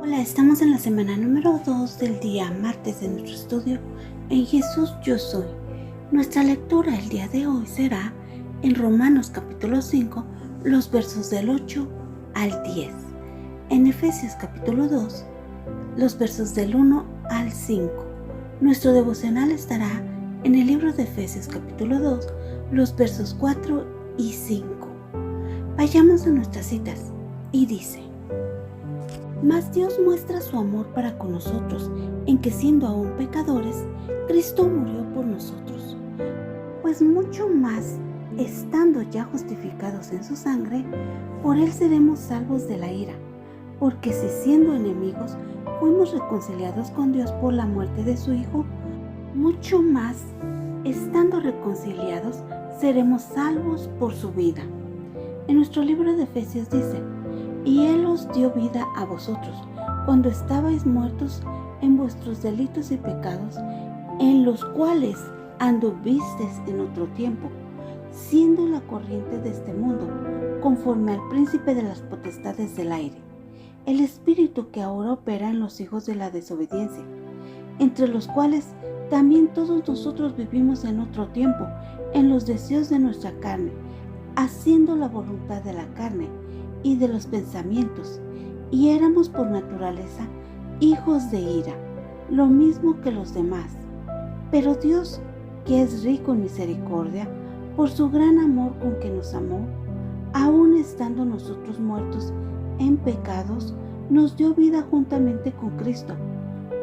Hola, estamos en la semana número 2 del día martes de nuestro estudio En Jesús Yo Soy. Nuestra lectura el día de hoy será en Romanos capítulo 5, los versos del 8 al 10. En Efesios capítulo 2, los versos del 1 al 5. Nuestro devocional estará en el libro de Efesios capítulo 2, los versos 4 y 5. Vayamos a nuestras citas y dice: Mas Dios muestra su amor para con nosotros, en que siendo aún pecadores, Cristo murió por nosotros. Pues mucho más, estando ya justificados en su sangre, por él seremos salvos de la ira. Porque si siendo enemigos, fuimos reconciliados con Dios por la muerte de su Hijo, mucho más, estando reconciliados, seremos salvos por su vida. En nuestro libro de Efesios dice: Y Él os dio vida a vosotros, cuando estabais muertos en vuestros delitos y pecados, en los cuales anduvisteis en otro tiempo, siendo la corriente de este mundo, conforme al príncipe de las potestades del aire, el espíritu que ahora opera en los hijos de la desobediencia, entre los cuales también todos nosotros vivimos en otro tiempo, en los deseos de nuestra carne, haciendo la voluntad de la carne y de los pensamientos, y éramos por naturaleza hijos de ira, lo mismo que los demás. Pero Dios, que es rico en misericordia, por su gran amor con que nos amó, aun estando nosotros muertos en pecados, nos dio vida juntamente con Cristo.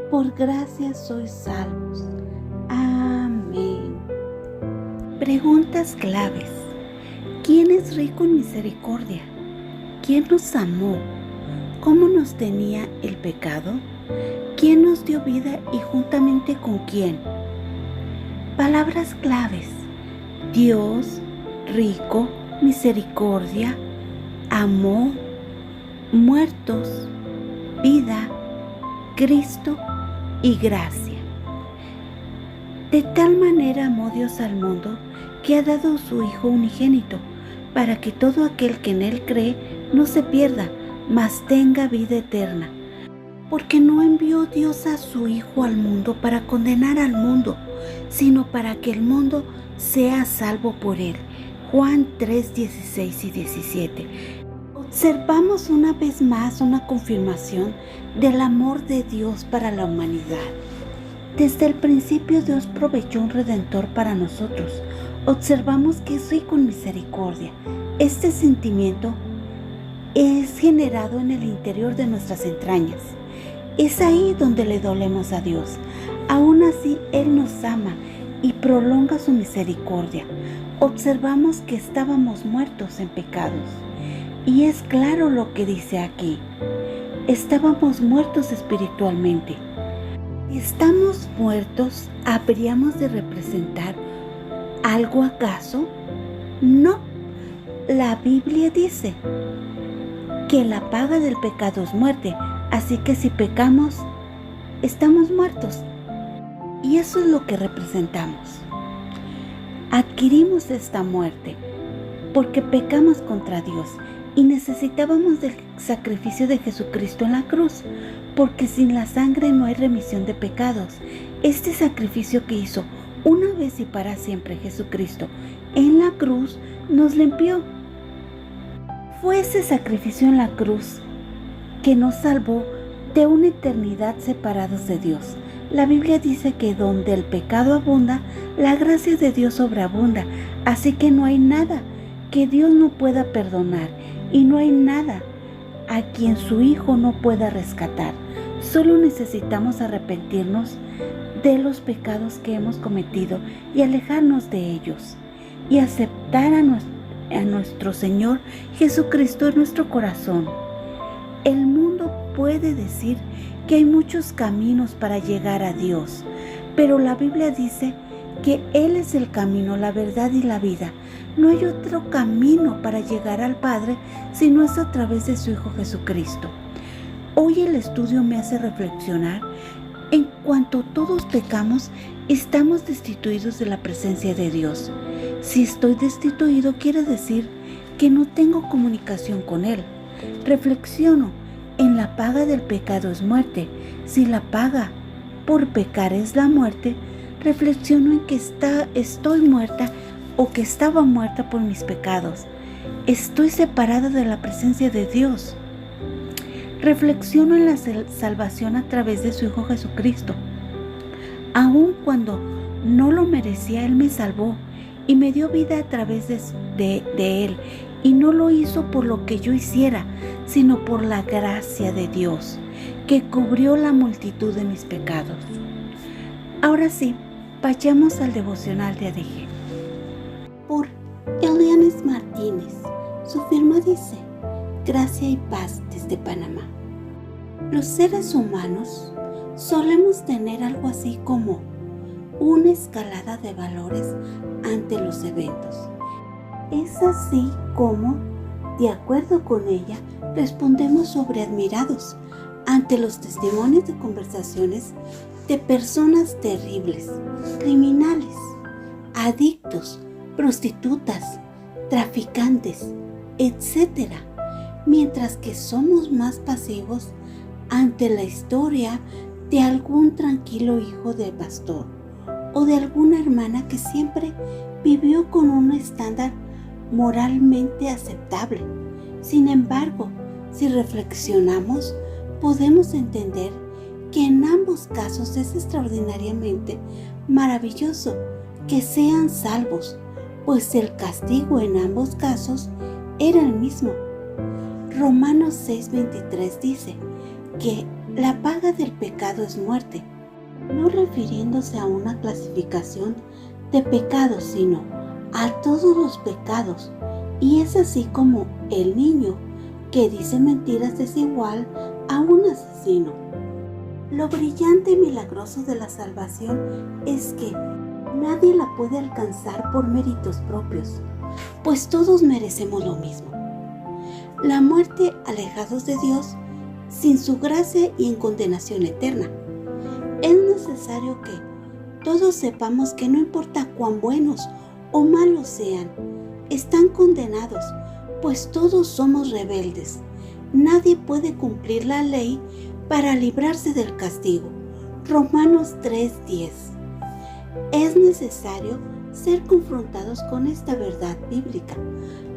Por gracia sois salvos. Amén. Preguntas claves. ¿Quién es rico en misericordia? ¿Quién nos amó? ¿Cómo nos tenía el pecado? ¿Quién nos dio vida y juntamente con quién? Palabras claves: Dios, rico, misericordia, amor, muertos, vida, Cristo y gracia. De tal manera amó Dios al mundo que ha dado a su Hijo unigénito, para que todo aquel que en Él cree no se pierda, mas tenga vida eterna. Porque no envió Dios a su Hijo al mundo para condenar al mundo, sino para que el mundo sea salvo por Él. Juan 3, 16 y 17. Observamos una vez más una confirmación del amor de Dios para la humanidad. Desde el principio Dios proveyó un redentor para nosotros. Observamos que es rico en misericordia. Este sentimiento es generado en el interior de nuestras entrañas. Es ahí donde le dolemos a Dios. Aún así, Él nos ama y prolonga su misericordia. Observamos que estábamos muertos en pecados. Y es claro lo que dice aquí: estábamos muertos espiritualmente. Si estamos muertos, ¿habríamos de representar algo acaso? No. La Biblia dice que la paga del pecado es muerte, así que si pecamos, estamos muertos. Y eso es lo que representamos. Adquirimos esta muerte porque pecamos contra Dios y necesitábamos del sacrificio de Jesucristo en la cruz, porque sin la sangre no hay remisión de pecados. Este sacrificio que hizo una vez y para siempre Jesucristo en la cruz nos limpió. Fue ese sacrificio en la cruz que nos salvó de una eternidad separados de Dios. La Biblia dice que donde el pecado abunda, la gracia de Dios sobreabunda. Así que no hay nada que Dios no pueda perdonar y no hay nada a quien su Hijo no pueda rescatar. Solo necesitamos arrepentirnos de los pecados que hemos cometido y alejarnos de ellos y aceptar a nuestro Señor Jesucristo en nuestro corazón. El mundo puede decir que hay muchos caminos para llegar a Dios, pero la Biblia dice que Él es el camino, la verdad y la vida. No hay otro camino para llegar al Padre si no es a través de su Hijo Jesucristo. Hoy el estudio me hace reflexionar: en cuanto todos pecamos, estamos destituidos de la presencia de Dios. Si estoy destituido, quiere decir que no tengo comunicación con Él. Reflexiono: en la paga del pecado es muerte. Si la paga por pecar es la muerte, reflexiono en que estoy muerta o que estaba muerta por mis pecados. Estoy separada de la presencia de Dios. Reflexiono en la salvación a través de su Hijo Jesucristo. Aun cuando no lo merecía, Él me salvó y me dio vida a través de Él. Y no lo hizo por lo que yo hiciera, sino por la gracia de Dios, que cubrió la multitud de mis pecados. Ahora sí, vayamos al devocional de ADG. Por Elianis Martínez. Su firma dice: Gracia y paz desde Panamá. Los seres humanos solemos tener algo así como una escalada de valores ante los eventos. Es así como, de acuerdo con ella, respondemos sobreadmirados ante los testimonios de conversaciones de personas terribles, criminales, adictos, prostitutas, traficantes, etc. Mientras que somos más pasivos ante la historia de algún tranquilo hijo de pastor o de alguna hermana que siempre vivió con un estándar moralmente aceptable. Sin embargo, si reflexionamos, podemos entender que en ambos casos es extraordinariamente maravilloso que sean salvos, pues el castigo en ambos casos era el mismo. Romanos 6:23 dice que la paga del pecado es muerte, no refiriéndose a una clasificación de pecados, sino a todos los pecados. Y es así como el niño que dice mentiras es igual a un asesino. Lo brillante y milagroso de la salvación es que nadie la puede alcanzar por méritos propios, pues todos merecemos lo mismo: la muerte alejados de Dios, sin su gracia y en condenación eterna. Es necesario que todos sepamos que no importa cuán buenos o malos sean, están condenados, pues todos somos rebeldes. Nadie puede cumplir la ley para librarse del castigo. Romanos 3:10. Es necesario ser confrontados con esta verdad bíblica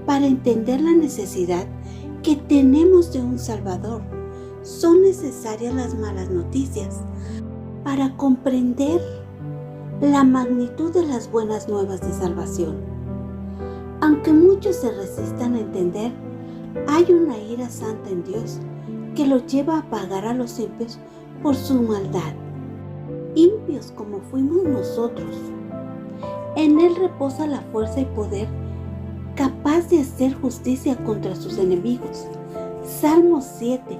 para entender la necesidad que tenemos de un Salvador. Son necesarias las malas noticias para comprender la magnitud de las buenas nuevas de salvación. Aunque muchos se resistan a entender, hay una ira santa en Dios que lo lleva a pagar a los impios por su maldad. Impios como fuimos nosotros. En Él reposa la fuerza y poder capaz de hacer justicia contra sus enemigos. Salmos 7,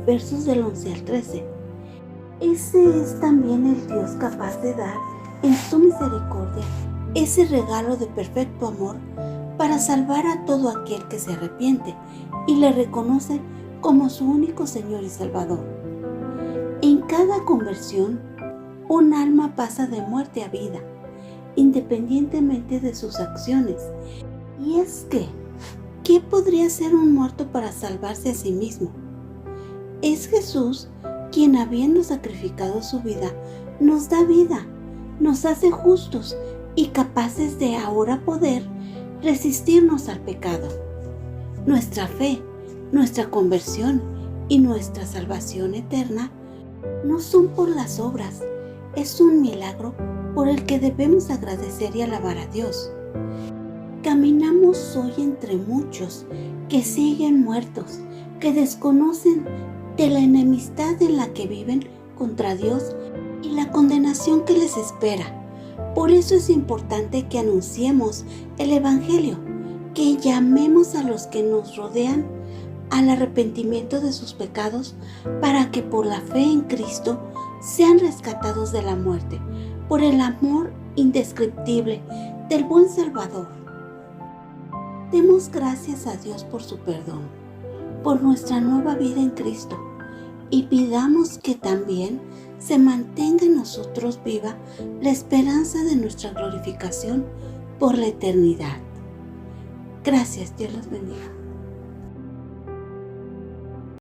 versos del 11 al 13. Ese es también el Dios capaz de dar en su misericordia ese regalo de perfecto amor para salvar a todo aquel que se arrepiente y le reconoce como su único Señor y Salvador. En cada conversión, un alma pasa de muerte a vida, independientemente de sus acciones. Y es que, ¿qué podría hacer un muerto para salvarse a sí mismo? Es Jesús quien, habiendo sacrificado su vida, nos da vida, nos hace justos y capaces de ahora poder resistirnos al pecado. Nuestra fe, nuestra conversión y nuestra salvación eterna no son por las obras, es un milagro por el que debemos agradecer y alabar a Dios. Caminamos hoy entre muchos que siguen muertos, que desconocen de la enemistad en la que viven contra Dios y la condenación que les espera. Por eso es importante que anunciemos el Evangelio, que llamemos a los que nos rodean al arrepentimiento de sus pecados, para que por la fe en Cristo sean rescatados de la muerte, por el amor indescriptible del buen Salvador. Demos gracias a Dios por su perdón, por nuestra nueva vida en Cristo, y pidamos que también se mantenga en nosotros viva la esperanza de nuestra glorificación por la eternidad. Gracias, Dios los bendiga.